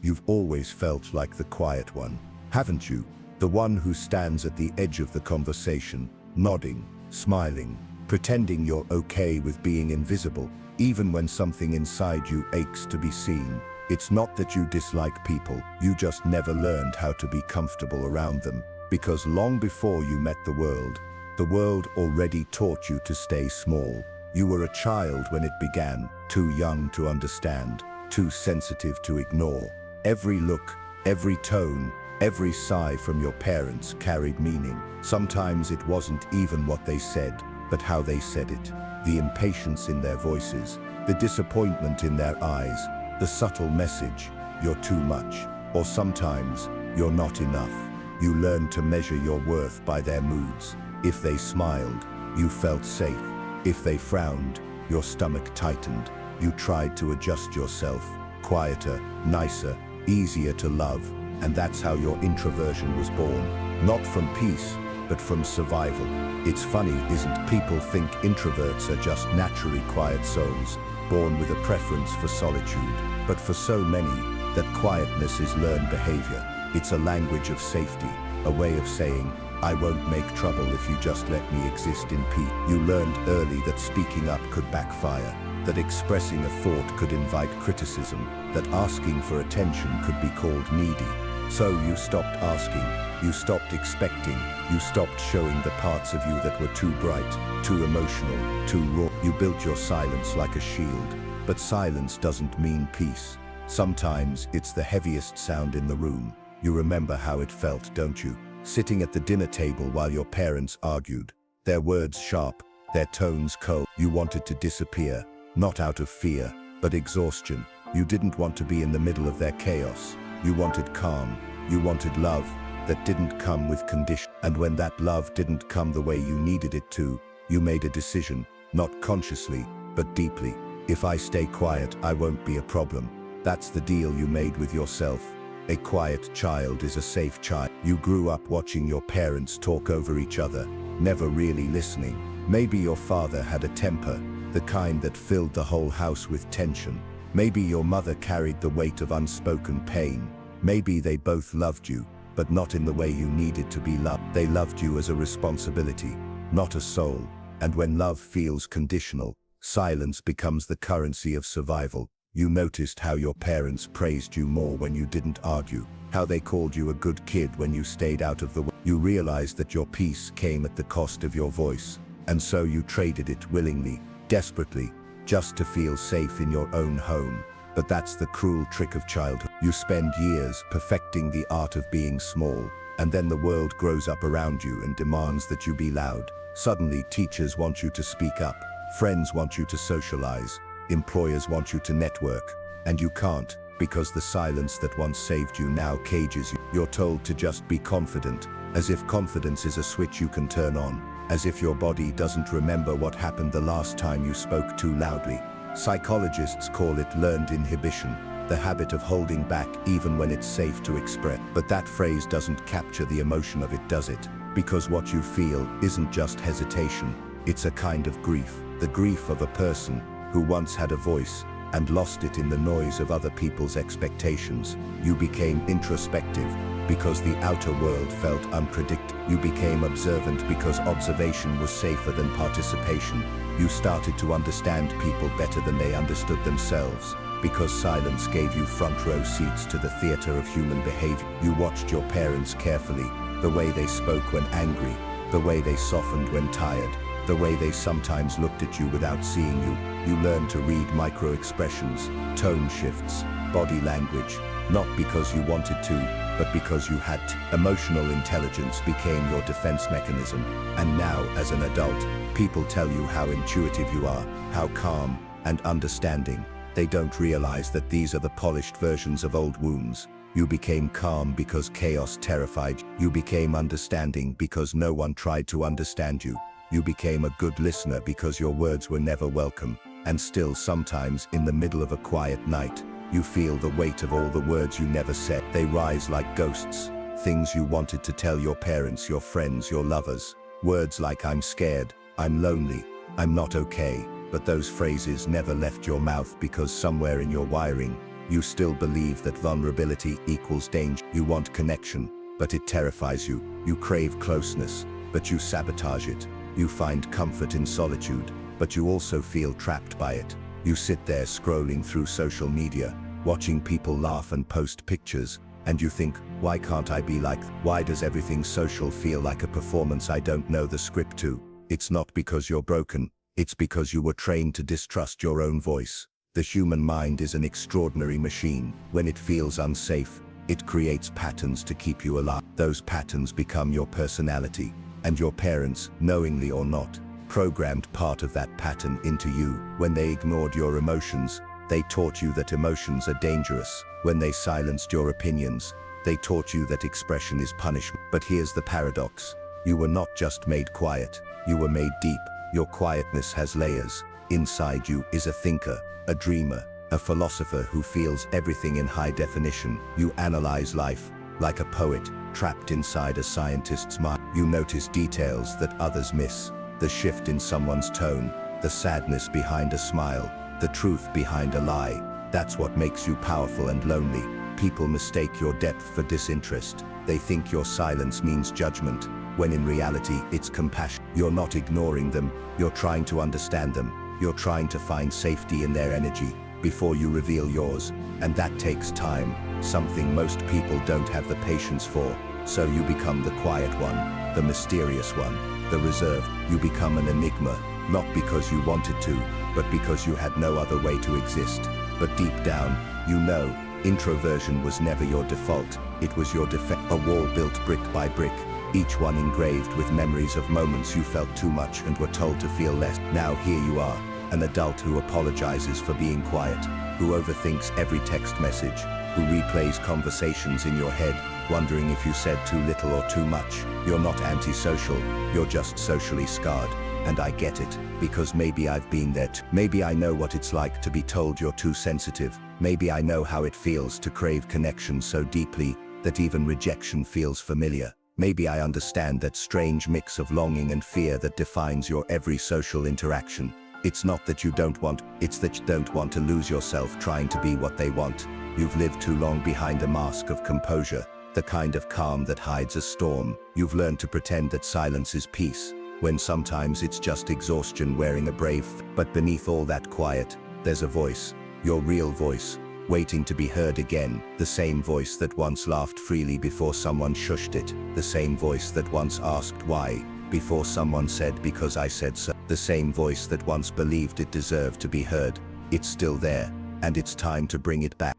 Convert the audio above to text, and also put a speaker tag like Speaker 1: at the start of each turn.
Speaker 1: You've always felt like the quiet one, haven't you? The one who stands at the edge of the conversation, nodding, smiling, pretending you're okay with being invisible, even when something inside you aches to be seen. It's not that you dislike people, you just never learned how to be comfortable around them, because long before you met the world already taught you to stay small. You were a child when it began, too young to understand, too sensitive to ignore. Every look, every tone, every sigh from your parents carried meaning. Sometimes it wasn't even what they said, but how they said it. The impatience in their voices, the disappointment in their eyes, the subtle message, you're too much, or sometimes, you're not enough. You learned to measure your worth by their moods. If they smiled, you felt safe. If they frowned, your stomach tightened. You tried to adjust yourself, quieter, nicer, easier to love, and that's how your introversion was born. Not from peace, but from survival. It's funny, isn't? People think introverts are just naturally quiet souls, born with a preference for solitude. But for so many, that quietness is learned behavior. It's a language of safety, a way of saying, I won't make trouble if you just let me exist in peace. You learned early that speaking up could backfire, that expressing a thought could invite criticism, that asking for attention could be called needy. So you stopped asking, you stopped expecting, you stopped showing the parts of you that were too bright, too emotional, too raw. You built your silence like a shield, but silence doesn't mean peace. Sometimes it's the heaviest sound in the room. You remember how it felt, don't you? Sitting at the dinner table while your parents argued, their words sharp, their tones cold. You wanted to disappear, not out of fear, but exhaustion. You didn't want to be in the middle of their chaos. You wanted calm, you wanted love that didn't come with condition. And when that love didn't come the way you needed it to, you made a decision, not consciously, but deeply. If I stay quiet, I won't be a problem. That's the deal you made with yourself. A quiet child is a safe child. You grew up watching your parents talk over each other, never really listening. Maybe your father had a temper, the kind that filled the whole house with tension. Maybe your mother carried the weight of unspoken pain. Maybe they both loved you, but not in the way you needed to be loved. They loved you as a responsibility, not a soul. And when love feels conditional, silence becomes the currency of survival. You noticed how your parents praised you more when you didn't argue, how they called you a good kid when you stayed out of the way. You realized that your peace came at the cost of your voice, and so you traded it willingly, desperately, just to feel safe in your own home. But that's the cruel trick of childhood. You spend years perfecting the art of being small, and then the world grows up around you and demands that you be loud. Suddenly, teachers want you to speak up, friends want you to socialize, employers want you to network, and you can't, because the silence that once saved you now cages you. You're told to just be confident, as if confidence is a switch you can turn on, as if your body doesn't remember what happened the last time you spoke too loudly. Psychologists call it learned inhibition, the habit of holding back even when it's safe to express. But that phrase doesn't capture the emotion of it, does it? Because what you feel isn't just hesitation, it's a kind of grief, the grief of a person who once had a voice and lost it in the noise of other people's expectations. You became introspective because the outer world felt unpredictable. You became observant because observation was safer than participation. You started to understand people better than they understood themselves, because silence gave you front row seats to the theater of human behavior. You watched your parents carefully, the way they spoke when angry, the way they softened when tired, the way they sometimes looked at you without seeing you. You learned to read micro-expressions, tone shifts, body language, not because you wanted to, but because you had to. Emotional intelligence became your defense mechanism. And now, as an adult, people tell you how intuitive you are, how calm and understanding. They don't realize that these are the polished versions of old wounds. You became calm because chaos terrified you. You became understanding because no one tried to understand you. You became a good listener because your words were never welcome. And still, sometimes, in the middle of a quiet night, you feel the weight of all the words you never said. They rise like ghosts, things you wanted to tell your parents, your friends, your lovers. Words like I'm scared, I'm lonely, I'm not okay. But those phrases never left your mouth because somewhere in your wiring, You still believe that vulnerability equals danger. You want connection, but it terrifies you. You crave closeness, but you sabotage it. You find comfort in solitude, but you also feel trapped by it. You sit there scrolling through social media, watching people laugh and post pictures, and you think, why can't I be like? Why does everything social feel like a performance I don't know the script to? It's not because you're broken, it's because you were trained to distrust your own voice. The human mind is an extraordinary machine. When it feels unsafe, it creates patterns to keep you alive. Those patterns become your personality, and your parents, knowingly or not, programmed part of that pattern into you. When they ignored your emotions, they taught you that emotions are dangerous. When they silenced your opinions, they taught you that expression is punishment. But here's the paradox. You were not just made quiet, you were made deep. Your quietness has layers. Inside you is a thinker, a dreamer, a philosopher who feels everything in high definition. You analyze life like a poet trapped inside a scientist's mind. You notice details that others miss. The shift in someone's tone, the sadness behind a smile, the truth behind a lie. That's what makes you powerful and lonely. People mistake your depth for disinterest. They think your silence means judgment, when in reality it's compassion. You're not ignoring them, you're trying to understand them. You're trying to find safety in their energy before you reveal yours, and that takes time, something most people don't have the patience for. So you become the quiet one, the mysterious one, the reserved. You become an enigma, not because you wanted to, but because you had no other way to exist. But deep down, you know, introversion was never your default, it was your defense. A wall built brick by brick, each one engraved with memories of moments you felt too much and were told to feel less. Now here you are, an adult who apologizes for being quiet, who overthinks every text message, who replays conversations in your head, wondering if you said too little or too much. You're not antisocial, you're just socially scarred. And I get it, because maybe I've been there too. Maybe I know what it's like to be told you're too sensitive. Maybe I know how it feels to crave connection so deeply that even rejection feels familiar. Maybe I understand that strange mix of longing and fear that defines your every social interaction. It's not that you don't want, it's that you don't want to lose yourself trying to be what they want. You've lived too long behind a mask of composure, the kind of calm that hides a storm. You've learned to pretend that silence is peace, when sometimes it's just exhaustion wearing a brave. But beneath all that quiet, there's a voice, your real voice, waiting to be heard again. The same voice that once laughed freely before someone shushed it. The same voice that once asked why, before someone said because I said so. The same voice that once believed it deserved to be heard. It's still there, and it's time to bring it back.